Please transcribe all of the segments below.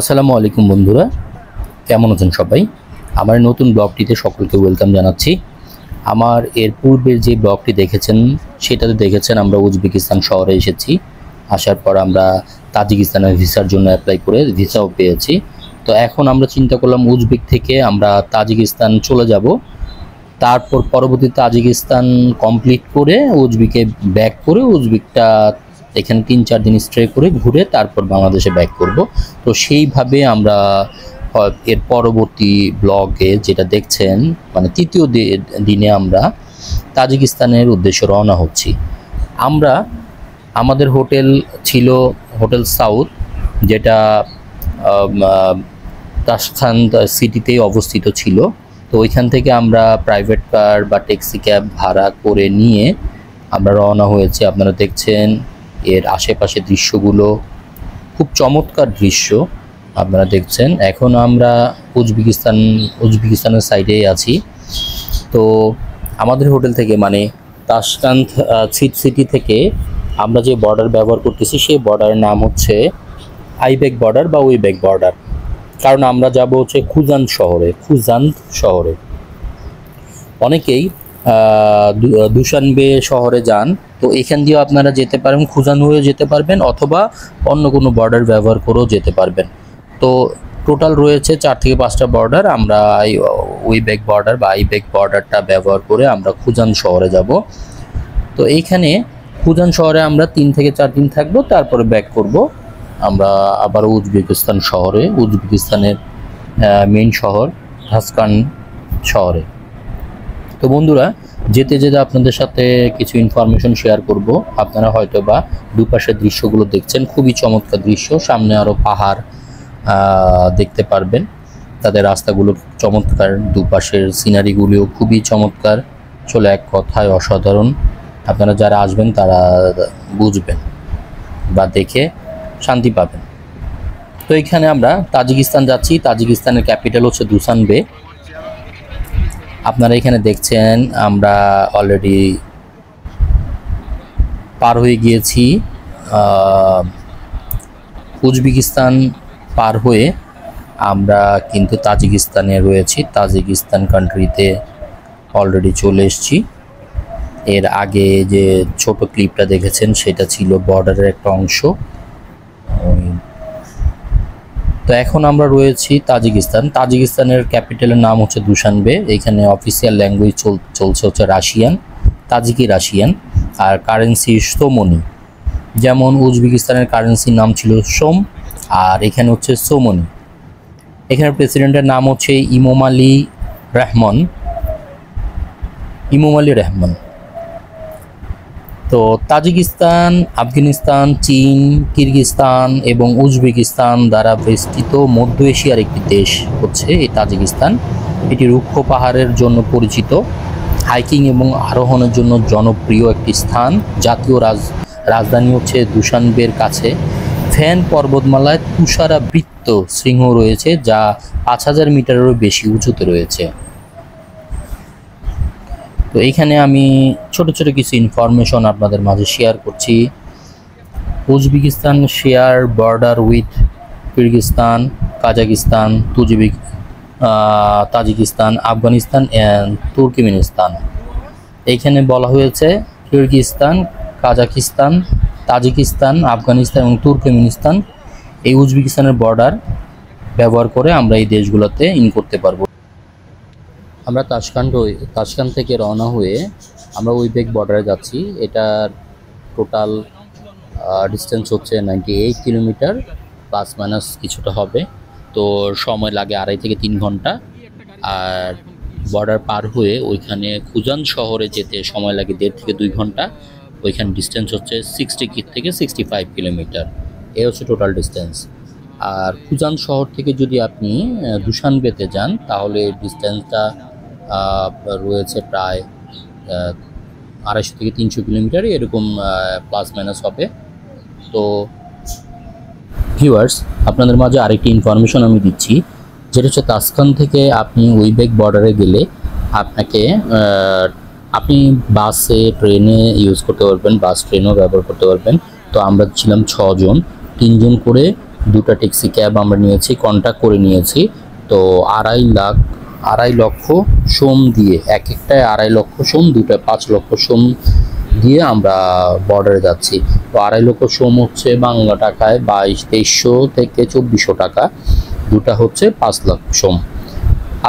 আসসালামু আলাইকুম বন্ধুরা, কেমন আছেন সবাই? আমার নতুন ব্লগটিতে সকলকে ওয়েলকাম জানাচ্ছি। আমার এর পূর্বের যে ব্লগটি দেখেছেন সেটাতে দেখেছেন আমরা উজবেকিস্তান শহরে এসেছি। আসার পর আমরা তাজিকিস্তানের ভিসার জন্য অ্যাপ্লাই করে ভিসাও পেয়েছি। তো এখন আমরা চিন্তা করলাম উজবেক থেকে আমরা তাজিকিস্তান চলে যাব, তারপর পরবর্তী তাজিকিস্তান কমপ্লিট করে উজবেকে ব্যাক করে উজবেকটা এখানে ৩-৪ দিন স্টে করে ঘুরে তারপর বাংলাদেশে ব্যাক করব। তো সেইভাবে আমরা এর পরবর্তী ব্লগে যেটা দেখছেন মানে তৃতীয় দিনে আমরা তাজিকিস্তানের উদ্দেশ্যে রওনা হচ্ছি। আমরা আমাদের হোটেল ছিল হোটেল সাউথ, যেটা তাশখান্দ সিটিতেই অবস্থিত ছিল। তো ওইখান থেকে আমরা প্রাইভেট কার বা ট্যাক্সি ক্যাব ভাড়া করে নিয়ে আমরা রওনা হয়েছি। আপনারা দেখছেন এর আশেপাশে দৃশ্যগুলো, খুব চমৎকার দৃশ্য আপনারা দেখছেন। এখন আমরা উজবেকিস্তানের সাইডেই আছি। তো আমাদের হোটেল থেকে মানে তাশকান্ত সিটি থেকে আমরা যে বর্ডার ব্যবহার করতেছি সেই বর্ডারের নাম হচ্ছে আইবেক বর্ডার বা উইবেক বর্ডার। কারণ আমরা যাব হচ্ছে খুজান্ত শহরে। অনেকেই দুশানবে শহরে যান, তো এখান দিয়েও আপনারা যেতে পারেন, খুজান হয়েও যেতে পারবেন অথবা অন্য কোনো বর্ডার ব্যবহার করেও যেতে পারবেন। তো টোটাল রয়েছে 4 থেকে 5টা বর্ডার। আমরা উইবেক বর্ডার বা আইবেক বর্ডারটা ব্যবহার করে আমরা খুজান শহরে যাব। তো এইখানে খুজান শহরে আমরা 3 থেকে 4 দিন থাকবো, তারপরে ব্যাক করব আমরা আবার উজবেকিস্তান শহরে, উজবেকিস্তানের মেইন শহর তাশকান্দ শহরে। তো বন্ধুরা, যেতে যেতে আপনাদের সাথে কিছু ইনফরমেশন শেয়ার করব। আপনারা হয়তো বা দুপাশের দৃশ্যগুলো দেখছেন, খুবই চমৎকার দৃশ্য। সামনে আরও পাহাড় দেখতে পারবেন, তাদের রাস্তাগুলো চমৎকার, দুপাশের সিনারিগুলিও খুবই চমৎকার। চলে এক কথায় অসাধারণ। আপনারা যারা আসবেন তারা বুঝবেন বা দেখে শান্তি পাবেন। তো এখানে আমরা তাজিকিস্তান যাচ্ছি। তাজিকিস্তানের ক্যাপিটাল হচ্ছে দুশানবে। আপনারা এখানে দেখছেন আমরা অলরেডি পার হয়ে গিয়েছি। উজবেকিস্তান পার হয়ে আমরা কিন্তু তাজিকিস্তানে রয়েছি। তাজিকিস্তান কান্ট্রিতে অলরেডি চলে এসেছি। এর আগে যে ছোট ক্লিপটা দেখেছেন সেটা ছিল বর্ডারের একটা অংশ। তো এখন আমরা রয়েছি তাজিকিস্তানের ক্যাপিটালের নাম হচ্ছে দুশানবে। এখানে অফিসিয়াল ল্যাঙ্গুয়েজ চলছে হচ্ছে রাশিয়ান, আর কারেন্সি সোমনি। যেমন উজবেকিস্তানের কারেন্সির নাম ছিল সোম, আর এখানে হচ্ছে সোমনি। এখানে প্রেসিডেন্টের নাম হচ্ছে ইমোমালি রহমান। তো তাজিকিস্তান, আফগানিস্তান, চীন, কিরগিজস্তান এবং উজবেকিস্তান দ্বারা বেষ্টিত মধ্য এশিয়ার একটি দেশ হচ্ছে এই তাজিকিস্তান। এটি রুক্ষ পাহাড়ের জন্য পরিচিত, হাইকিং এবং আরোহণের জন্য জনপ্রিয় একটি স্থান। জাতীয় রাজধানী হচ্ছে দুশানবের কাছে। ফ্যান পর্বতমালায় তুষারাবৃত শৃঙ্গ রয়েছে, যা 5000 মিটারেরও বেশি উঁচুতে রয়েছে। তো এইখানে আমি ছোট ছোট কিছু ইনফরমেশন আপনাদের মাঝে শেয়ার করছি। Uzbekistan share border with Kyrgyzstan, Kazakhstan, Tajikistan, Afghanistan and Turkmenistan. এইখানে বলা হয়েছে কিরগিজস্তান, কাজাকিস্তান, তাজিকিস্তান, আফগানিস্তান এবং তুর্কমেনিস্তান এই উজবেকিস্তানের বর্ডার ব্যবহার করে আমরা এই দেশগুলোতে ইন করতে পারবো। আমরা তাশকান্দ থেকে রওনা হয়ে আমরা উইবেক বর্ডারে যাচ্ছি। এটার টোটাল ডিস্টেন্স হচ্ছে 98 কিলোমিটার, প্লাস মাইনাস কিছুটা হবে। তো সময় লাগে 2.5 থেকে 3 ঘন্টা। আর বর্ডার পার হয়ে ওইখানে খুজান শহরে যেতে সময় লাগে 1.5 থেকে 2 ঘন্টা। ওইখানে ডিস্টেন্স হচ্ছে 60 থেকে 65 কিলোমিটার। এই হচ্ছে টোটাল ডিস্টেন্স। আর খুজান শহর থেকে যদি আপনি দুশানবেতে যান তাহলে ডিস্টেন্সটা রয়েছে প্রায় 250 থেকে 300 কিলোমিটার, এরকম প্লাস মাইনাস হবে। তো ভিউয়ার্স, আপনাদের মাঝে আরেকটি ইনফরমেশন আমি দিচ্ছি, যেটা হচ্ছে তাশকান্দ থেকে আপনি উইবেক বর্ডারে গেলে আপনি বাসে, ট্রেনে ইউজ করতে পারবেন, বাস ট্রেনও ব্যবহার করতে পারবেন। তো আমরা ছিলাম 6 জন, 3 জন করে দুটা ট্যাক্সি ক্যাব আমরা নিয়েছি, কন্ট্যাক্ট করে নিয়েছি। তো 2.5 লক্ষ সোম দিয়ে, এক একটায় 2.5 লক্ষ সোম, দুটা 5 লক্ষ সোম দিয়ে আমরা বর্ডারে যাচ্ছি। তো 2.5 লক্ষ সোম হচ্ছে বাংলা টাকায় 2300 থেকে 2400 টাকা, দুটা হচ্ছে 5 লাখ সোম।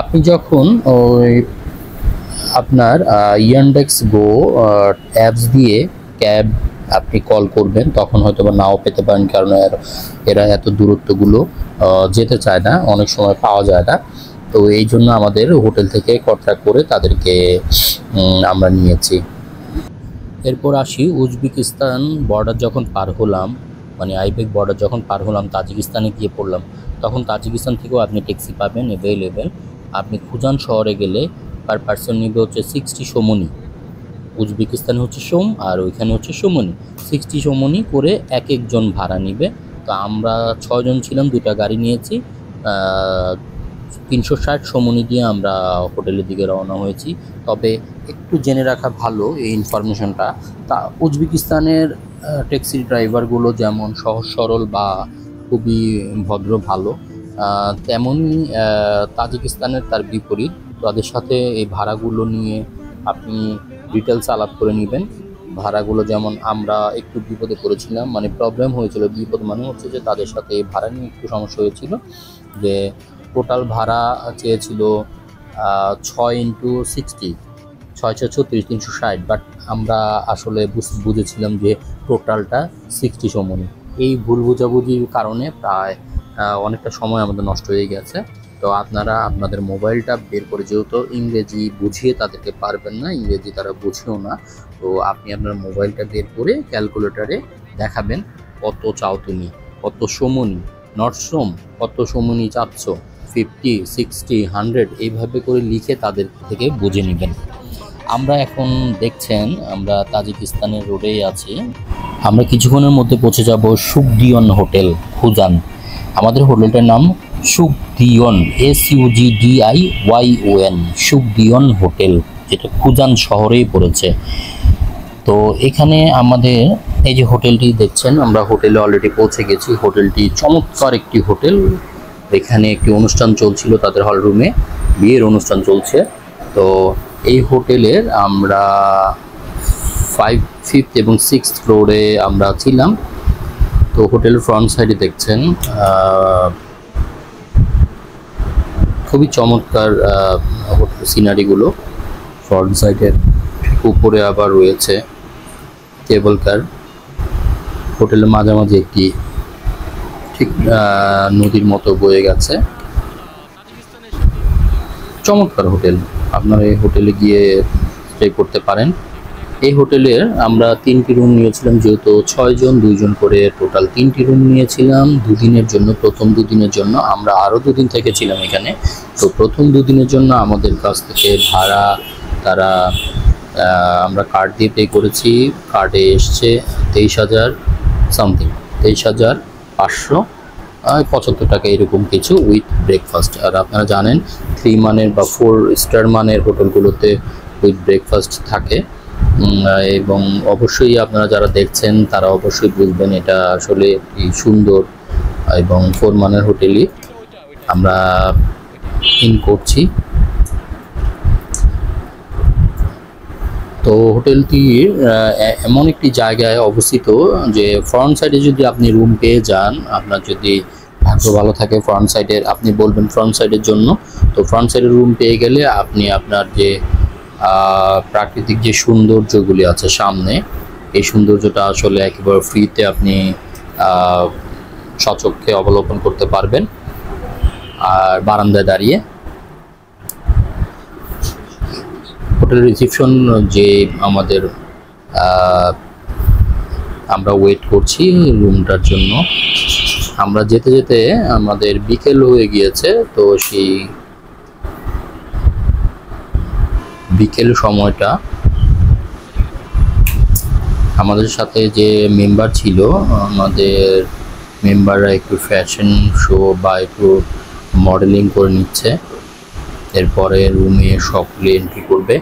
আপনি যখন ওই আপনার ইয়ান্ডেক্স গো অ্যাপস দিয়ে ক্যাব আপনি কল করবেন, তখন হয়তো বা নাও পেতে পারেন, কারণ এরা এত দূরত্বগুলো যেতে চায় না, অনেক সময় পাওয়া যায় না। তো এই জন্য আমাদের হোটেল থেকে কন্ট্যাক্ট করে তাদেরকে আমরা নিয়েছি। এরপর আসি উজবেকিস্তান বর্ডার যখন পার হলাম, মানে আইবেক বর্ডার যখন পার হলাম, তাজিকিস্তানে গিয়ে পড়লাম, তখন তাজিকিস্তান থেকেও আপনি ট্যাক্সি পাবেন অ্যাভেলেবেল। আপনি খুজান শহরে গেলে পার পার্সন নেবে হচ্ছে 60 সোমনি। উজবেকিস্তানে হচ্ছে সোম আর ওইখানে হচ্ছে সোমনি। 60 সোমনি করে এক একজন ভাড়া নিবে। তো আমরা 6 জন ছিলাম, দুটা গাড়ি নিয়েছি। 360 সোমনি দিয়ে আমরা হোটেলের দিকে রওনা হয়েছি। তবে একটু জেনে রাখা ভালো এই ইনফরমেশনটা, তা উজবেকিস্তানের ট্যাক্সি ড্রাইভারগুলো যেমন সহজ সরল বা খুবই ভদ্র ভালো, তেমনই তাজিকিস্তানের তার বিপরীত। তাদের সাথে এই ভাড়াগুলো নিয়ে আপনি ডিটেলস আলাপ করে নেবেন। ভাড়াগুলো যেমন আমরা একটু বিপদে পড়েছিলাম, মানে প্রবলেম হয়েছিল, বিপদ মানে হচ্ছে যে তাদের সাথে এই ভাড়া নিয়ে একটু সমস্যা হয়েছিল, যে টোটাল ভাড়া চেয়েছিল 6 × 60, 6×6 = 360, বাট আমরা আসলে বুঝেছিলাম যে টোটালটা 60 সোমনি। এই ভুল বোঝাবুঝির কারণে প্রায় অনেকটা সময় আমাদের নষ্ট হয়ে গেছে। তো আপনারা আপনাদের মোবাইলটা বের করে, যেহেতু ইংরেজি বুঝিয়ে তাদেরকে পারবেন না, ইংরেজি তারা বুঝেও না, তো আপনি আপনার মোবাইলটা বের করে ক্যালকুলেটারে দেখাবেন কত চাও তুমি, কত সোমনি, নট সোম, কত সোমনি চাচ্ছ, 50, 60, 100 এইভাবে করে লিখে তাদের থেকে বুঝে নেবেন। আমরা এখন দেখছেন আমরা তাজিকিস্তানের রোডেই আছি। আমরা কিছুক্ষণের মধ্যে পৌঁছে যাব সুগদিয়ন হোটেল খুজান। আমাদের হোটেলটার নাম সুগদিয়ন, SUGDIYON, সুগদিয়ন হোটেল, যেটা খুজান শহরেই পড়েছে। তো এখানে আমাদের এই যে হোটেলটি দেখছেন, আমরা হোটেলে অলরেডি পৌঁছে গেছি। হোটেলটি চমৎকার একটি হোটেল। এখানে একটি অনুষ্ঠান চলছিল, তাদের হল রুমে বিয়ের অনুষ্ঠান চলছে। তো এই হোটেলের আমরা 5th এবং 6th ফ্লোরে আমরা ছিলাম। তো হোটেলের ফ্রন্ট সাইডে দেখছেন খুবই চমৎকার সিনারিগুলো। ফ্রন্ট সাইডের ঠিক উপরে আবার রয়েছে কেবল কার। হোটেলের মাঝামাঝি একটি ঠিক নদীর মতো বয়ে গেছে। চমৎকার হোটেল, আপনারা এই হোটেলে গিয়ে স্টে করতে পারেন। এই হোটেলের আমরা 3টি রুম নিয়েছিলাম, যেহেতু 6 জন 2 জন করে টোটাল 3টি রুম নিয়েছিলাম 2 দিনের জন্য। প্রথম 2 দিনের জন্য আমরা আরও 2 দিন থেকেছিলাম এখানে। তো প্রথম 2 দিনের জন্য আমাদের কাছ থেকে ভাড়া তারা আমরা কার্ড দিয়ে পে করেছি। কার্ডে এসছে 23,000 সামথিং, 23,575 টাকা এরকম কিছু, উইথ ব্রেকফাস্ট। আর আপনারা জানেন 3 মানের বা 4 স্টার মানের হোটেলগুলোতে উইথ ব্রেকফাস্ট থাকে। এবং অবশ্যই আপনারা যারা দেখছেন তারা অবশ্যই বুঝবেন এটা আসলে সুন্দর এবং 4 মানের হোটেলই আমরা ইন করছি। তো হোটেলটি এমন একটি জায়গায় অবস্থিত যে ফ্রন্ট সাইডে যদি আপনি রুম পেয়ে যান, আপনার যদি ভাগ্য ভালো থাকে, ফ্রন্ট সাইডের আপনি বলবেন ফ্রন্ট সাইডের জন্য, তো ফ্রন্ট সাইডের রুম পেয়ে গেলে আপনি আপনার যে প্রাকৃতিক যে সৌন্দর্যগুলি আছে সামনে, এই সৌন্দর্যটা আসলে একেবারে ফ্রিতে আপনি সচক্ষে অবলোকন করতে পারবেন। আর বারান্দায় দাঁড়িয়ে হোটেল রিসেপশন যে আমাদের আমরা ওয়েট করছি রুমটার জন্য। আমরা যেতে যেতে আমাদের বিকেল হয়ে গিয়েছে। তো সেই বিকেল সময়টা আমাদের সাথে যে মেম্বার ছিল, আমাদের মেম্বাররা একটু ফ্যাশন শো বা একটু মডেলিং করে নিচ্ছে। এরপরে রুমে সকলে এন্ট্রি করবে।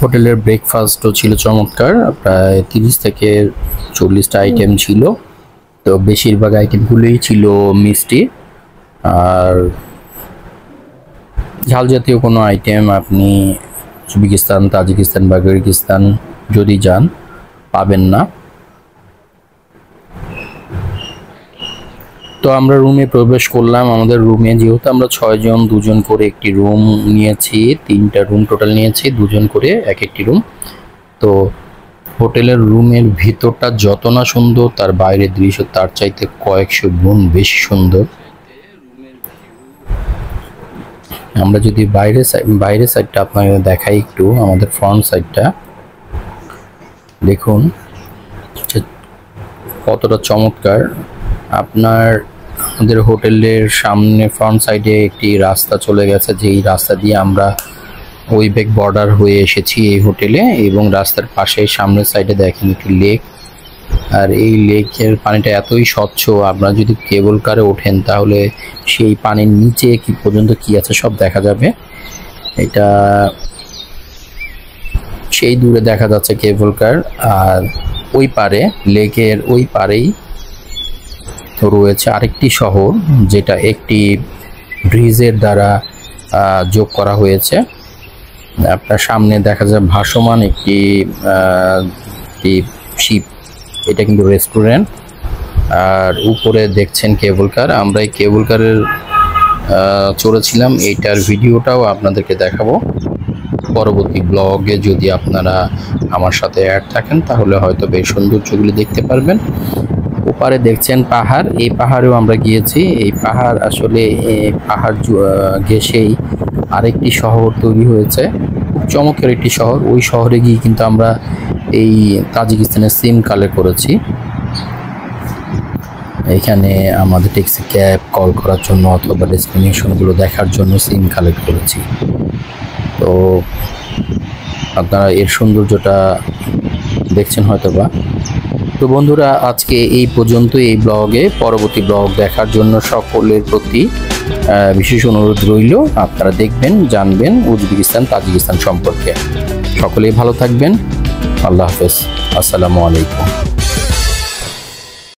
হোটেলের ব্রেকফাস্টও ছিল চমৎকার, প্রায় 30 থেকে 40টা আইটেম ছিল। তো বেশিরভাগ আইটেমগুলোই ছিল মিষ্টি, আর ঝাল জাতীয় কোনো আইটেম আপনি উজবেকিস্তান, তাজিকিস্তান বা কিরগিজস্তান যদি যান পাবেন না। তো আমরা রুমে প্রবেশ করলাম। আমাদের রুমে যেহেতু আমরা 6 জন, 2 জন করে একটি রুম নিয়েছি, 3টা রুম টোটাল নিয়েছি, 2 জন করে এক একটি রুম। তো হোটেলের রুমের ভিতরটা যত না সুন্দর, তার বাইরের দৃশ্য তার চাইতে কয়েকশো গুণ বেশি সুন্দর। আমরা যদি বাইরের সাইডটা আপনাকে দেখাই একটু, আমাদের ফ্রন্ট সাইডটা দেখুন কতটা চমৎকার। আমাদের হোটেলের সামনে ফ্রন্ট সাইডে একটি রাস্তা চলে গেছে, যেই রাস্তা দিয়ে আমরা ওয়েবেক বর্ডার হয়ে এসেছি এই হোটেলে। এবং রাস্তার পাশে সামনের সাইডে দেখেন একটি লেক, আর এই লেকের পানিটা এতই স্বচ্ছ, আপনারা যদি কেবল কারে ওঠেন তাহলে সেই পানির নিচে কি পর্যন্ত কি আছে সব দেখা যাবে। এটা সেই দূরে দেখা যাচ্ছে কেবল কার, আর ওই পারে, লেকের ওই পারেই রয়েছে আরেকটি শহর, যেটা একটি ব্রিজের দ্বারা যোগ করা হয়েছে। আপনার সামনে দেখা যায় ভাসমান একটি শিপ, এটা কিন্তু রেস্টুরেন্ট, আর উপরে দেখছেন কেবল কার। আমরা এই কেবল কারের চড়েছিলাম, এইটার ভিডিওটাও আপনাদেরকে দেখাবো পরবর্তী ব্লগে। যদি আপনারা আমার সাথে অ্যাড থাকেন তাহলে হয়তো বেশ সৌন্দর্যগুলি দেখতে পারবেন। ওপারে দেখছেন পাহাড়, এই পাহাড়েও আমরা গিয়েছি। এই পাহাড় আসলে পাহাড় ঘেঁষেই আরেকটি শহর তৈরি হয়েছে, খুব চমৎকার একটি শহর। ওই শহরে গিয়ে কিন্তু আমরা এই তাজিকিস্তানের সিম কালেক্ট করেছি। এখানে আমাদের ট্যাক্সি ক্যাব কল করার জন্য অথবা ডেস্টিনেশনগুলো দেখার জন্য সিম কালেক্ট করেছি। তো আপনারা এর সৌন্দর্যটা দেখছেন হয়তোবা। তো বন্ধুরা, আজকে এই পর্যন্ত এই ব্লগে। পরবর্তী ব্লগ দেখার জন্য সকলের প্রতি বিশেষ অনুরোধ রইল। আপনারা দেখবেন, জানবেন উজবেকিস্তান, তাজিকিস্তান সম্পর্কে। সকলেই ভালো থাকবেন। আল্লাহ হাফেজ। আসসালামু আলাইকুম।